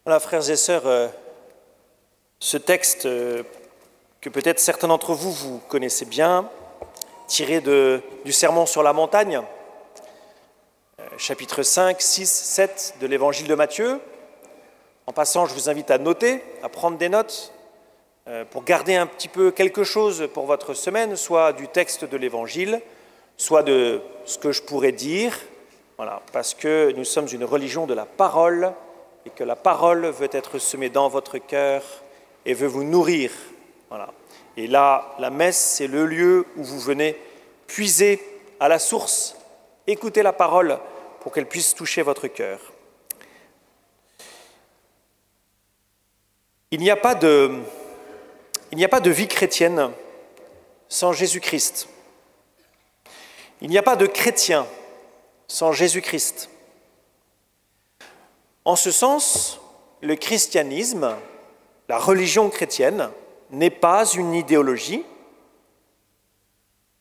Voilà, frères et sœurs, ce texte que peut-être certains d'entre vous, vous connaissez bien, tiré du Sermon sur la montagne, chapitre 5, 6, 7 de l'évangile de Matthieu. En passant, je vous invite à noter, à prendre des notes, pour garder un petit peu quelque chose pour votre semaine, soit du texte de l'évangile, soit de ce que je pourrais dire, voilà, parce que nous sommes une religion de la parole, et que la parole veut être semée dans votre cœur et veut vous nourrir. Voilà. Et là, la messe, c'est le lieu où vous venez puiser à la source, écouter la parole pour qu'elle puisse toucher votre cœur. Il n'y a pas de vie chrétienne sans Jésus-Christ. Il n'y a pas de chrétien sans Jésus-Christ. En ce sens, le christianisme, la religion chrétienne, n'est pas une idéologie,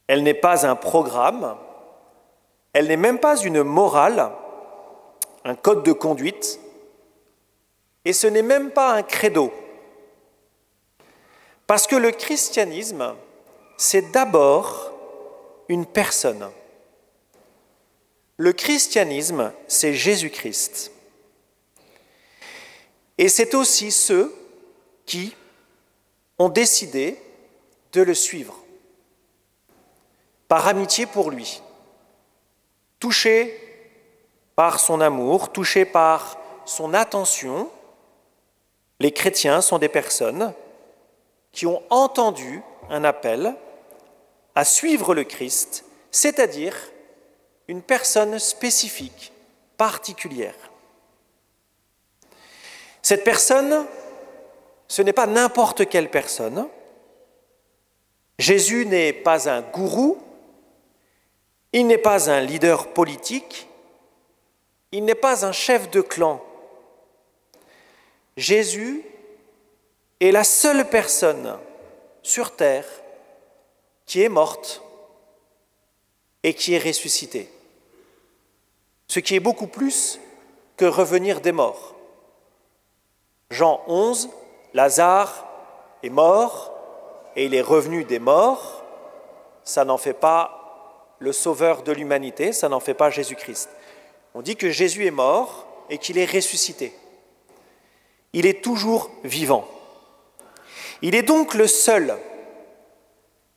elle n'est pas un programme, elle n'est même pas une morale, un code de conduite, et ce n'est même pas un credo. Parce que le christianisme, c'est d'abord une personne. Le christianisme, c'est Jésus-Christ. Et c'est aussi ceux qui ont décidé de le suivre, par amitié pour lui, touchés par son amour, touchés par son attention. Les chrétiens sont des personnes qui ont entendu un appel à suivre le Christ, c'est-à-dire une personne spécifique, particulière. Cette personne, ce n'est pas n'importe quelle personne. Jésus n'est pas un gourou, il n'est pas un leader politique, il n'est pas un chef de clan. Jésus est la seule personne sur terre qui est morte et qui est ressuscitée. Ce qui est beaucoup plus que revenir des morts. Jean 11, Lazare est mort et il est revenu des morts. Ça n'en fait pas le sauveur de l'humanité, ça n'en fait pas Jésus-Christ. On dit que Jésus est mort et qu'il est ressuscité. Il est toujours vivant. Il est donc le seul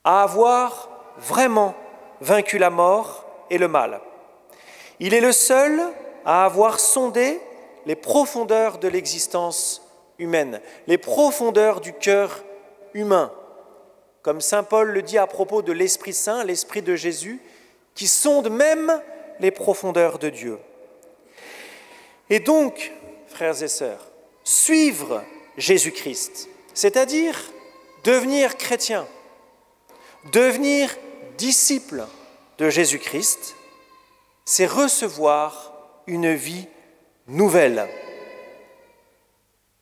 à avoir vraiment vaincu la mort et le mal. Il est le seul à avoir sondé les profondeurs de l'existence humaine, les profondeurs du cœur humain, comme saint Paul le dit à propos de l'Esprit Saint, l'Esprit de Jésus, qui sonde même les profondeurs de Dieu. Et donc, frères et sœurs, suivre Jésus-Christ, c'est-à-dire devenir chrétien, devenir disciple de Jésus-Christ, c'est recevoir une vie nouvelle.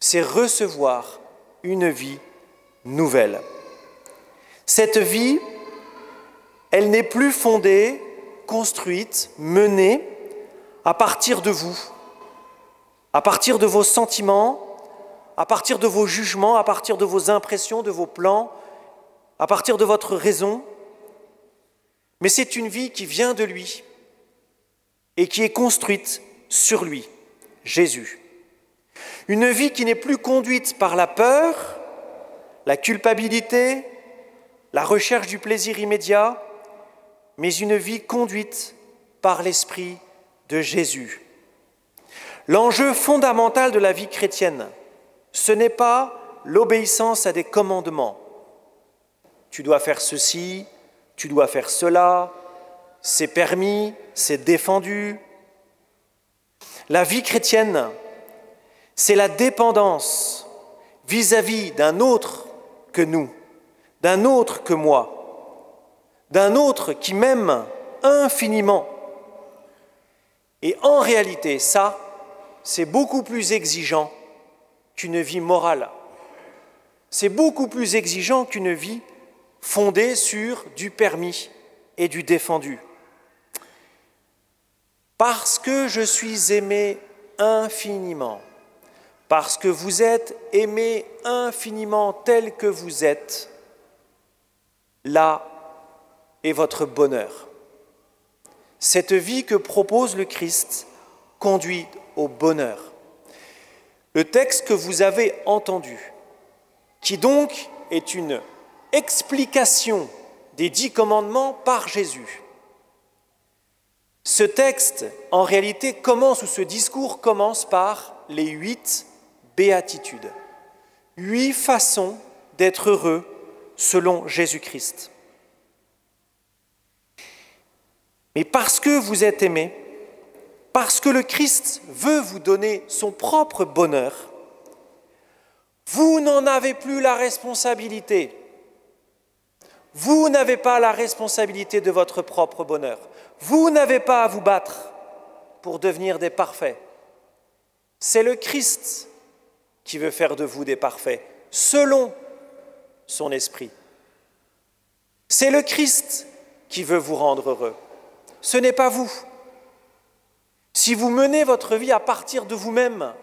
C'est recevoir une vie nouvelle. Cette vie, elle n'est plus fondée, construite, menée à partir de vous, à partir de vos sentiments, à partir de vos jugements, à partir de vos impressions, de vos plans, à partir de votre raison. Mais c'est une vie qui vient de lui et qui est construite sur lui, Jésus. Une vie qui n'est plus conduite par la peur, la culpabilité, la recherche du plaisir immédiat, mais une vie conduite par l'Esprit de Jésus. L'enjeu fondamental de la vie chrétienne, ce n'est pas l'obéissance à des commandements. Tu dois faire ceci, tu dois faire cela, c'est permis, c'est défendu. La vie chrétienne, c'est la dépendance vis-à-vis d'un autre que nous, d'un autre que moi, d'un autre qui m'aime infiniment. Et en réalité, ça, c'est beaucoup plus exigeant qu'une vie morale. C'est beaucoup plus exigeant qu'une vie fondée sur du permis et du défendu. Parce que je suis aimé infiniment, parce que vous êtes aimés infiniment tel que vous êtes, là est votre bonheur. Cette vie que propose le Christ conduit au bonheur. Le texte que vous avez entendu, qui donc est une explication des 10 commandements par Jésus. Ce texte, en réalité, ce discours commence par les 8 béatitudes. 8 façons d'être heureux selon Jésus-Christ. Mais parce que vous êtes aimés, parce que le Christ veut vous donner son propre bonheur, vous n'en avez plus la responsabilité. Vous n'avez pas la responsabilité de votre propre bonheur. Vous n'avez pas à vous battre pour devenir des parfaits. C'est le Christ qui veut faire de vous des parfaits, selon son esprit. C'est le Christ qui veut vous rendre heureux. Ce n'est pas vous. Si vous menez votre vie à partir de vous-même,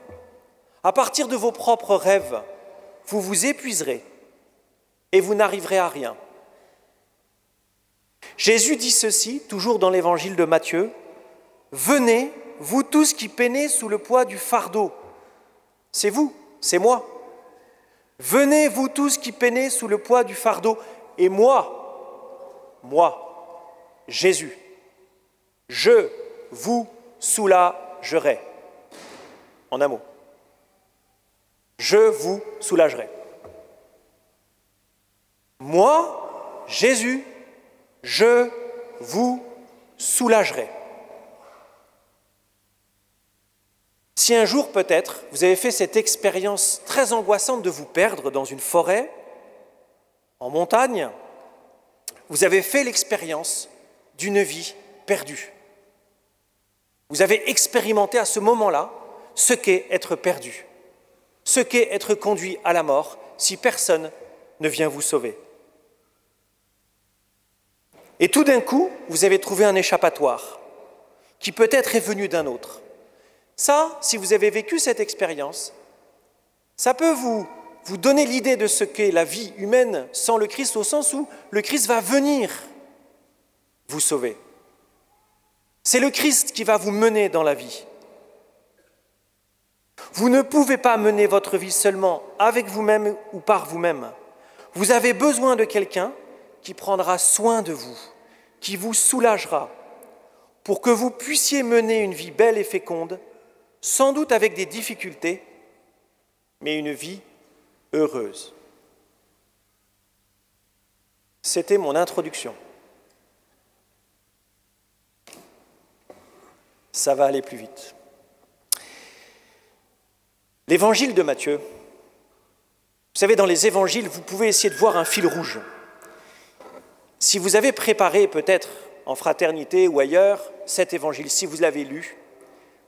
à partir de vos propres rêves, vous vous épuiserez et vous n'arriverez à rien. Jésus dit ceci, toujours dans l'évangile de Matthieu, « Venez, vous tous qui peinez sous le poids du fardeau. » C'est vous, c'est moi. « Venez, vous tous qui peinez sous le poids du fardeau. » Et moi, Jésus, je vous soulagerai. En un mot. Je vous soulagerai. Moi, Jésus, je vous soulagerai. Si un jour, peut-être, vous avez fait cette expérience très angoissante de vous perdre dans une forêt, en montagne, vous avez fait l'expérience d'une vie perdue. Vous avez expérimenté à ce moment-là ce qu'est être perdu, ce qu'est être conduit à la mort si personne ne vient vous sauver. Et tout d'un coup, vous avez trouvé un échappatoire qui peut-être est venu d'un autre. Ça, si vous avez vécu cette expérience, ça peut vous donner l'idée de ce qu'est la vie humaine sans le Christ, au sens où le Christ va venir vous sauver. C'est le Christ qui va vous mener dans la vie. Vous ne pouvez pas mener votre vie seulement avec vous-même ou par vous-même. Vous avez besoin de quelqu'un qui prendra soin de vous, qui vous soulagera, pour que vous puissiez mener une vie belle et féconde, sans doute avec des difficultés, mais une vie heureuse. C'était mon introduction. Ça va aller plus vite. L'évangile de Matthieu, vous savez, dans les évangiles, vous pouvez essayer de voir un fil rouge. Si vous avez préparé peut-être en fraternité ou ailleurs cet évangile, si vous l'avez lu,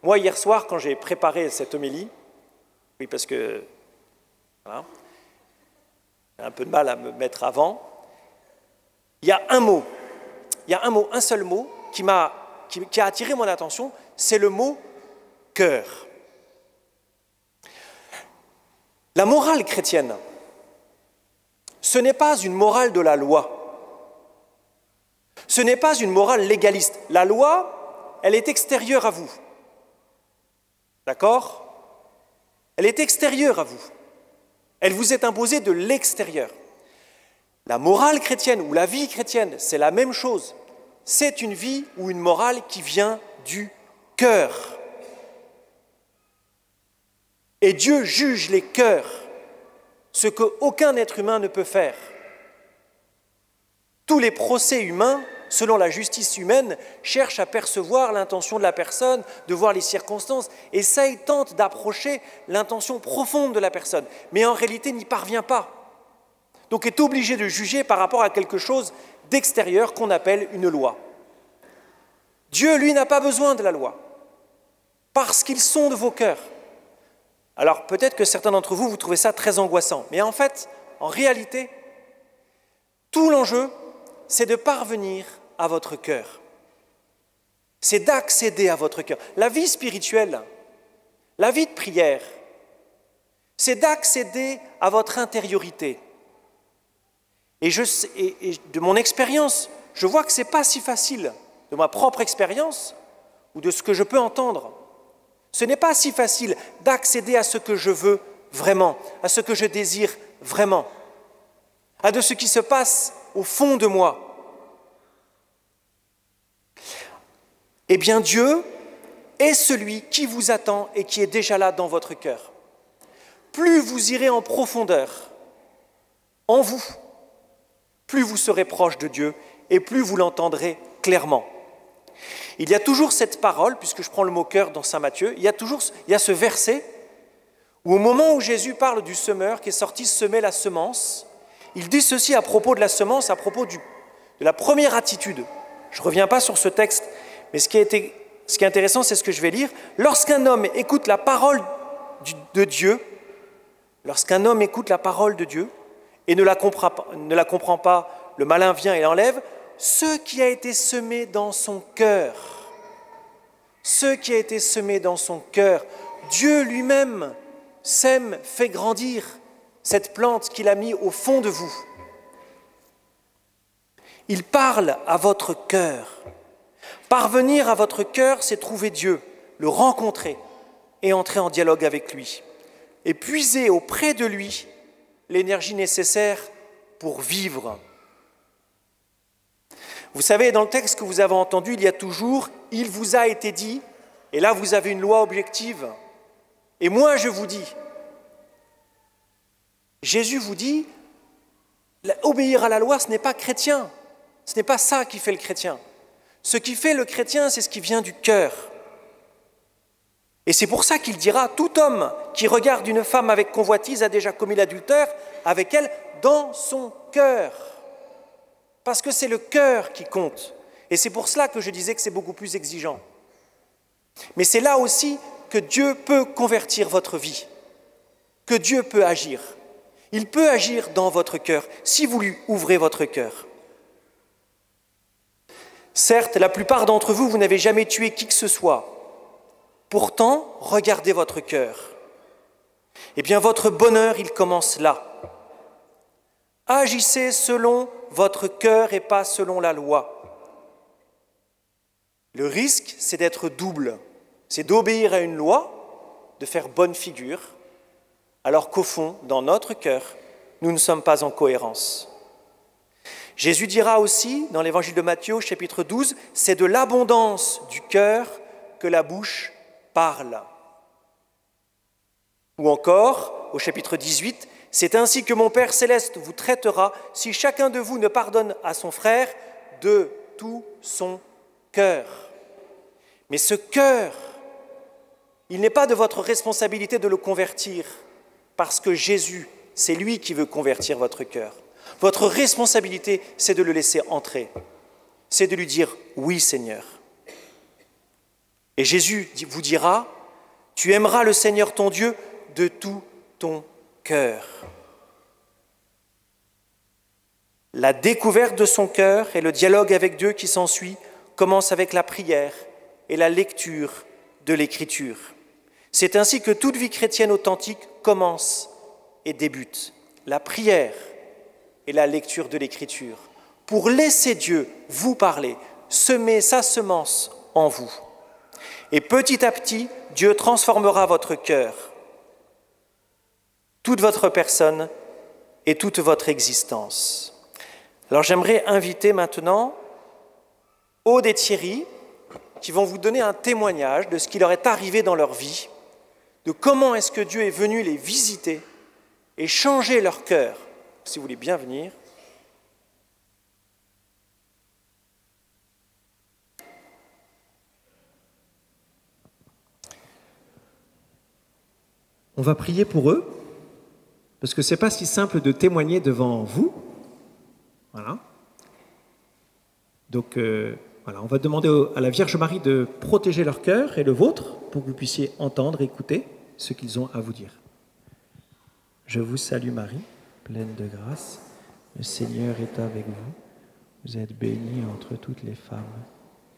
moi hier soir quand j'ai préparé cette homélie, oui parce que voilà, j'ai un peu de mal à me mettre avant, il y a un seul mot qui a attiré mon attention, c'est le mot « cœur ». La morale chrétienne, ce n'est pas une morale de la loi. Ce n'est pas une morale légaliste. La loi, elle est extérieure à vous. D'accord ? Elle est extérieure à vous. Elle vous est imposée de l'extérieur. La morale chrétienne ou la vie chrétienne, c'est la même chose. C'est une vie ou une morale qui vient du cœur. Et Dieu juge les cœurs, ce qu'aucun être humain ne peut faire. Tous les procès humains, selon la justice humaine, cherchent à percevoir l'intention de la personne, de voir les circonstances, essayent, tentent d'approcher l'intention profonde de la personne, mais en réalité n'y parvient pas. Donc est obligé de juger par rapport à quelque chose d'extérieur qu'on appelle une loi. Dieu, lui, n'a pas besoin de la loi, parce qu'il sonde vos cœurs. Alors peut-être que certains d'entre vous, vous trouvez ça très angoissant, mais en fait, en réalité, tout l'enjeu, c'est de parvenir à votre cœur. C'est d'accéder à votre cœur. La vie spirituelle, la vie de prière, c'est d'accéder à votre intériorité. Et de mon expérience, je vois que ce n'est pas si facile, de ma propre expérience ou de ce que je peux entendre. Ce n'est pas si facile d'accéder à ce que je veux vraiment, à ce que je désire vraiment, à de ce qui se passe au fond de moi. Eh bien, Dieu est celui qui vous attend et qui est déjà là dans votre cœur. Plus vous irez en profondeur en vous, plus vous serez proche de Dieu et plus vous l'entendrez clairement. Il y a toujours cette parole, puisque je prends le mot cœur dans saint Matthieu, il y a ce verset où au moment où Jésus parle du semeur qui est sorti semer la semence, il dit ceci à propos de la semence, à propos de la première attitude. Je ne reviens pas sur ce texte, mais ce qui est intéressant, c'est ce que je vais lire. Lorsqu'un homme écoute la parole de Dieu, lorsqu'un homme écoute la parole de Dieu et ne la comprend pas, le malin vient et l'enlève, ce qui a été semé dans son cœur, Dieu lui-même sème, fait grandir cette plante qu'il a mise au fond de vous. Il parle à votre cœur. Parvenir à votre cœur, c'est trouver Dieu, le rencontrer et entrer en dialogue avec lui. Et puiser auprès de lui l'énergie nécessaire pour vivre. Vous savez, dans le texte que vous avez entendu, il y a toujours « il vous a été dit », et là vous avez une loi objective. Et moi je vous dis, Jésus vous dit, obéir à la loi, ce n'est pas chrétien, ce n'est pas ça qui fait le chrétien. Ce qui fait le chrétien, c'est ce qui vient du cœur. Et c'est pour ça qu'il dira, tout homme qui regarde une femme avec convoitise a déjà commis l'adultère avec elle dans son cœur. Parce que c'est le cœur qui compte. Et c'est pour cela que je disais que c'est beaucoup plus exigeant. Mais c'est là aussi que Dieu peut convertir votre vie, que Dieu peut agir. Il peut agir dans votre cœur, si vous lui ouvrez votre cœur. Certes, la plupart d'entre vous, vous n'avez jamais tué qui que ce soit. Pourtant, regardez votre cœur. Eh bien, votre bonheur, il commence là. Agissez selon votre cœur et pas selon la loi. Le risque, c'est d'être double. C'est d'obéir à une loi, de faire bonne figure, alors qu'au fond, dans notre cœur, nous ne sommes pas en cohérence. Jésus dira aussi, dans l'évangile de Matthieu, chapitre 12, « C'est de l'abondance du cœur que la bouche parle. » Ou encore, au chapitre 18, « C'est ainsi que mon Père céleste vous traitera si chacun de vous ne pardonne à son frère de tout son cœur. » Mais ce cœur, il n'est pas de votre responsabilité de le convertir, parce que Jésus, c'est lui qui veut convertir votre cœur. Votre responsabilité, c'est de le laisser entrer. C'est de lui dire « Oui, Seigneur ». Et Jésus vous dira « Tu aimeras le Seigneur ton Dieu de tout ton cœur. » La découverte de son cœur et le dialogue avec Dieu qui s'ensuit commencent avec la prière et la lecture de l'Écriture. C'est ainsi que toute vie chrétienne authentique commence et débute. La prière et la lecture de l'Écriture, pour laisser Dieu vous parler, semer sa semence en vous. Et petit à petit, Dieu transformera votre cœur, toute votre personne et toute votre existence. Alors j'aimerais inviter maintenant Aude et Thierry qui vont vous donner un témoignage de ce qui leur est arrivé dans leur vie, de comment est-ce que Dieu est venu les visiter et changer leur cœur. Si vous voulez bien venir. On va prier pour eux, parce que ce n'est pas si simple de témoigner devant vous. Voilà. Donc, voilà, on va demander à la Vierge Marie de protéger leur cœur et le vôtre, pour que vous puissiez entendre, écouter ce qu'ils ont à vous dire. Je vous salue Marie, pleine de grâce, le Seigneur est avec vous. Vous êtes bénie entre toutes les femmes.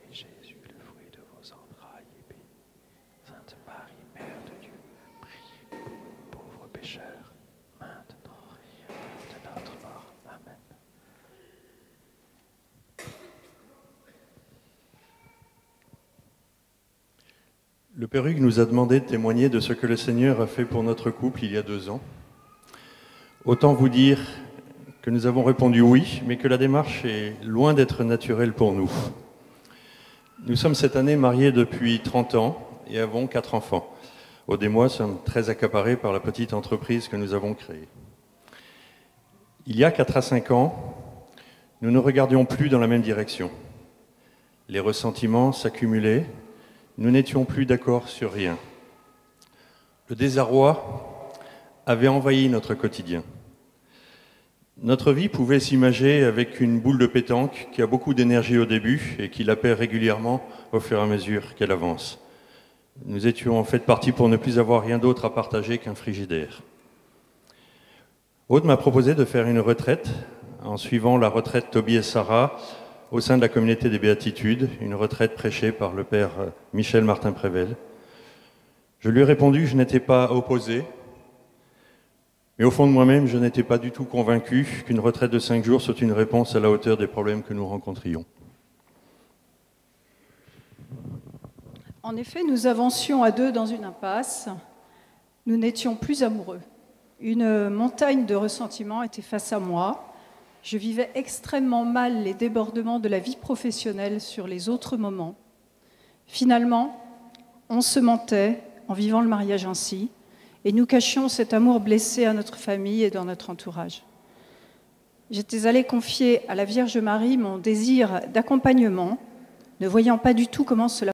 Et Jésus, le fruit de vos entrailles, est béni. Sainte Marie, Mère de Dieu, priez pour nous pauvres pécheurs, Le père Hugues nous a demandé de témoigner de ce que le Seigneur a fait pour notre couple il y a 2 ans. Autant vous dire que nous avons répondu oui, mais que la démarche est loin d'être naturelle pour nous. Nous sommes cette année mariés depuis 30 ans et avons 4 enfants. Aude et moi sommes très accaparés par la petite entreprise que nous avons créée. Il y a 4 à 5 ans, nous ne regardions plus dans la même direction. Les ressentiments s'accumulaient, nous n'étions plus d'accord sur rien. Le désarroi avait envahi notre quotidien. Notre vie pouvait s'imager avec une boule de pétanque qui a beaucoup d'énergie au début et qui la perd régulièrement au fur et à mesure qu'elle avance. Nous étions en fait partis pour ne plus avoir rien d'autre à partager qu'un frigidaire. Aude m'a proposé de faire une retraite en suivant la retraite Toby et Sarah au sein de la communauté des Béatitudes, une retraite prêchée par le père Michel Martin-Prével. Je lui ai répondu que je n'étais pas opposé, mais au fond de moi-même, je n'étais pas du tout convaincu qu'une retraite de 5 jours soit une réponse à la hauteur des problèmes que nous rencontrions. En effet, nous avancions à 2 dans une impasse. Nous n'étions plus amoureux. Une montagne de ressentiments était face à moi. Je vivais extrêmement mal les débordements de la vie professionnelle sur les autres moments. Finalement, on se mentait en vivant le mariage ainsi, et nous cachions cet amour blessé à notre famille et dans notre entourage. J'étais allée confier à la Vierge Marie mon désir d'accompagnement, ne voyant pas du tout comment cela